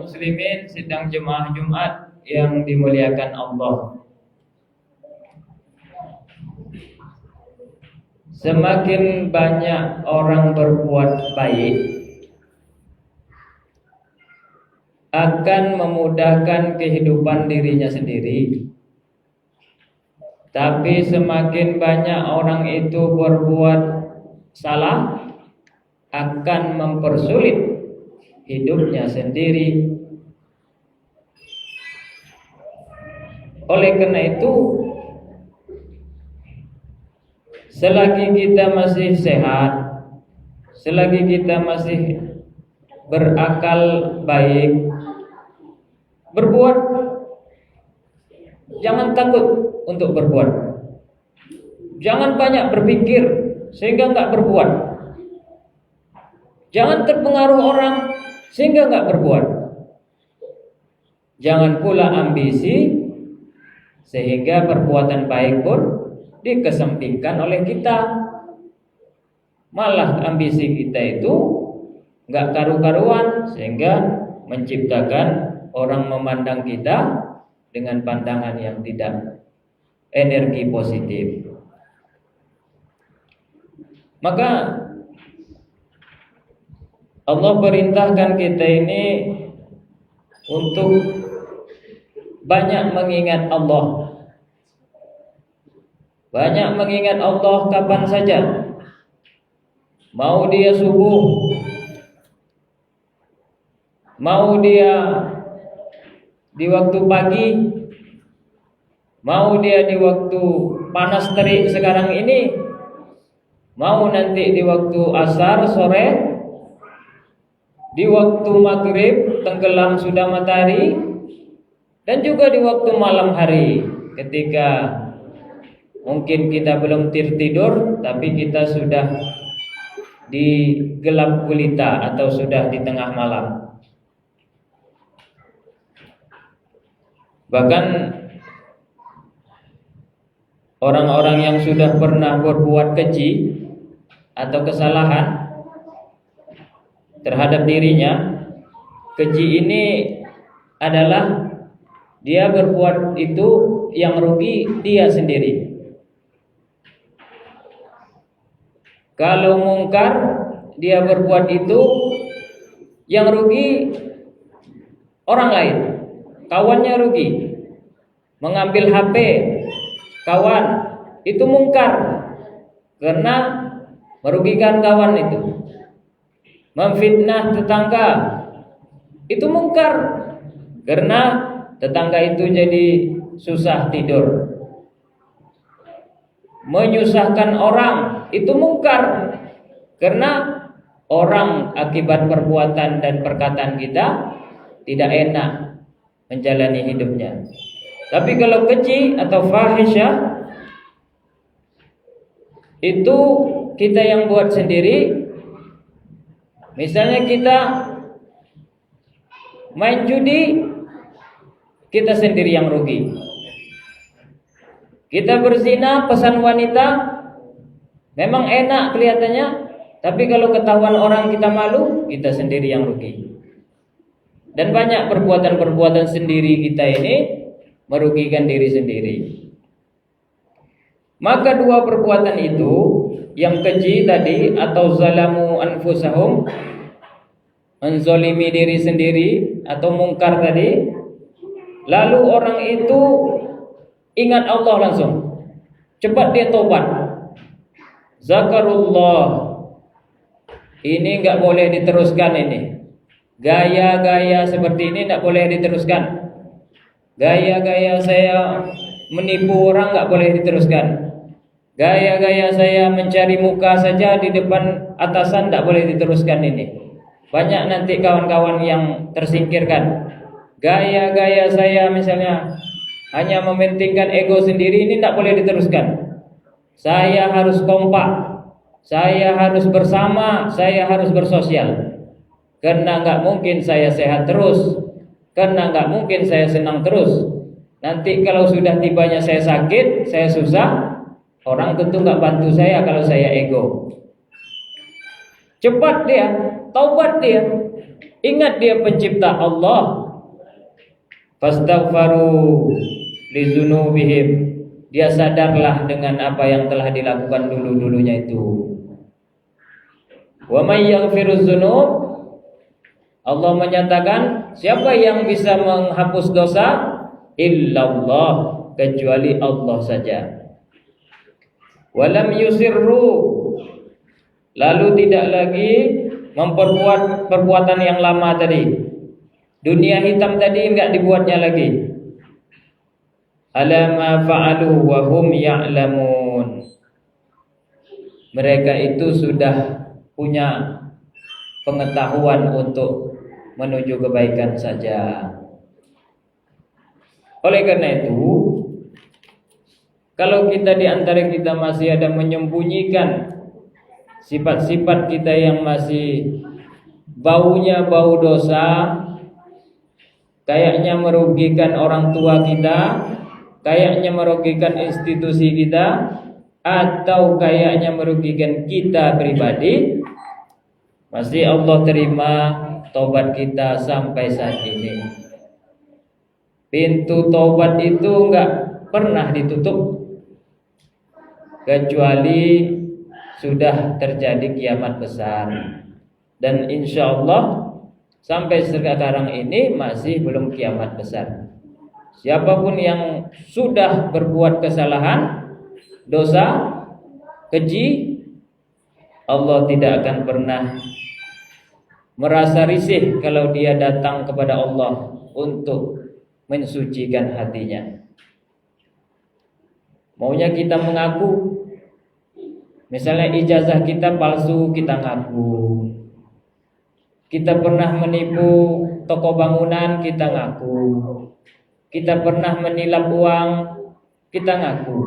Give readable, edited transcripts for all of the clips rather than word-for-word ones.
muslimin, sidang jemaah Jumat yang dimuliakan Allah. Semakin banyak orang berbuat baik akan memudahkan kehidupan dirinya sendiri. Tapi semakin banyak orang itu berbuat salah akan mempersulit hidupnya sendiri. Oleh karena itu, selagi kita masih sehat, selagi kita masih berakal baik, berbuat, jangan takut untuk berbuat. Jangan banyak berpikir sehingga enggak berbuat. Jangan terpengaruh orang sehingga enggak berbuat. Jangan pula ambisi sehingga perbuatan baik pun dikesampingkan oleh kita. Malah ambisi kita itu enggak karu-karuan sehingga menciptakan orang memandang kita dengan pandangan yang tidak energi positif. Maka Allah perintahkan kita ini untuk banyak mengingat Allah. Banyak mengingat Allah kapan saja. Mau dia subuh, mau dia di waktu pagi, mau dia di waktu panas terik sekarang ini, mau nanti di waktu asar sore, di waktu maghrib tenggelam sudah matahari, dan juga di waktu malam hari ketika mungkin kita belum tidur tapi kita sudah di gelap gulita atau sudah di tengah malam. Bahkan orang-orang yang sudah pernah berbuat keji atau kesalahan terhadap dirinya, keji ini adalah dia berbuat itu yang rugi dia sendiri. Kalau mungkar dia berbuat itu yang rugi orang lain, kawannya rugi. Mengambil HP kawan itu mungkar karena merugikan kawan itu. Memfitnah tetangga itu mungkar karena tetangga itu jadi susah tidur. Menyusahkan orang itu mungkar karena orang akibat perbuatan dan perkataan kita tidak enak menjalani hidupnya. Tapi kalau keji atau fahisyah itu kita yang buat sendiri. Misalnya kita main judi, kita sendiri yang rugi. Kita berzina, pesan wanita, memang enak kelihatannya, tapi kalau ketahuan orang kita malu, kita sendiri yang rugi. Dan banyak perbuatan-perbuatan sendiri kita ini merugikan diri sendiri. Maka dua perbuatan itu, yang keji tadi atau zalamu anfusahum, menzolimi diri sendiri, atau mungkar tadi, lalu orang itu ingat Allah langsung, cepat dia tobat. Zakarullah, ini enggak boleh diteruskan ini. Gaya-gaya seperti ini enggak boleh diteruskan. Gaya-gaya saya menipu orang enggak boleh diteruskan. Gaya-gaya saya mencari muka saja di depan atasan enggak boleh diteruskan ini. Banyak nanti kawan-kawan yang tersingkirkan. Gaya-gaya saya misalnya hanya mementingkan ego sendiri, ini tidak boleh diteruskan. Saya harus kompak, saya harus bersama, saya harus bersosial. Karena enggak mungkin saya sehat terus, karena enggak mungkin saya senang terus. Nanti kalau sudah tibanya saya sakit, saya susah, orang tentu enggak bantu saya kalau saya ego. Cepat dia, taubat dia. Ingat dia pencipta Allah. Fastaghfaru lidzunubihim. Dia sadarlah dengan apa yang telah dilakukan dulu-dulunya itu. Wa may yaghfiruz dzunub, Allah menyatakan siapa yang bisa menghapus dosa? Illallah, kecuali Allah saja. Walam yusirru, lalu tidak lagi memperbuat perbuatan yang lama tadi. Dunia hitam tadi enggak dibuatnya lagi. Ala ma fa'alu wa hum ya'lamun. Mereka itu sudah punya pengetahuan untuk menuju kebaikan saja. Oleh karena itu, kalau kita di antara kita masih ada menyembunyikan sifat-sifat kita yang masih baunya bau dosa, kayaknya merugikan orang tua kita, kayaknya merugikan institusi kita, atau kayaknya merugikan kita pribadi, masih Allah terima taubat kita sampai saat ini. Pintu taubat itu enggak pernah ditutup kecuali sudah terjadi kiamat besar. Dan insya Allah sampai sekarang ini masih belum kiamat besar. Siapapun yang sudah berbuat kesalahan, dosa, keji, Allah tidak akan pernah merasa risih kalau dia datang kepada Allah untuk mensucikan hatinya. Maunya kita mengaku, misalnya ijazah kita palsu, kita ngaku. Kita pernah menipu toko bangunan, kita ngaku. Kita pernah menilap uang, kita ngaku.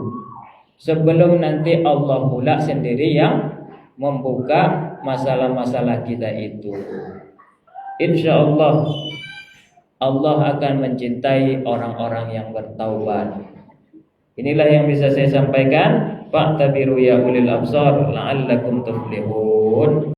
Sebelum nanti Allah pula sendiri yang membuka masalah-masalah kita itu. Insya Allah, Allah akan mencintai orang-orang yang bertaubat. Inilah yang bisa saya sampaikan. Fa'tabiru ya ulil absar la'allakum tuflihun.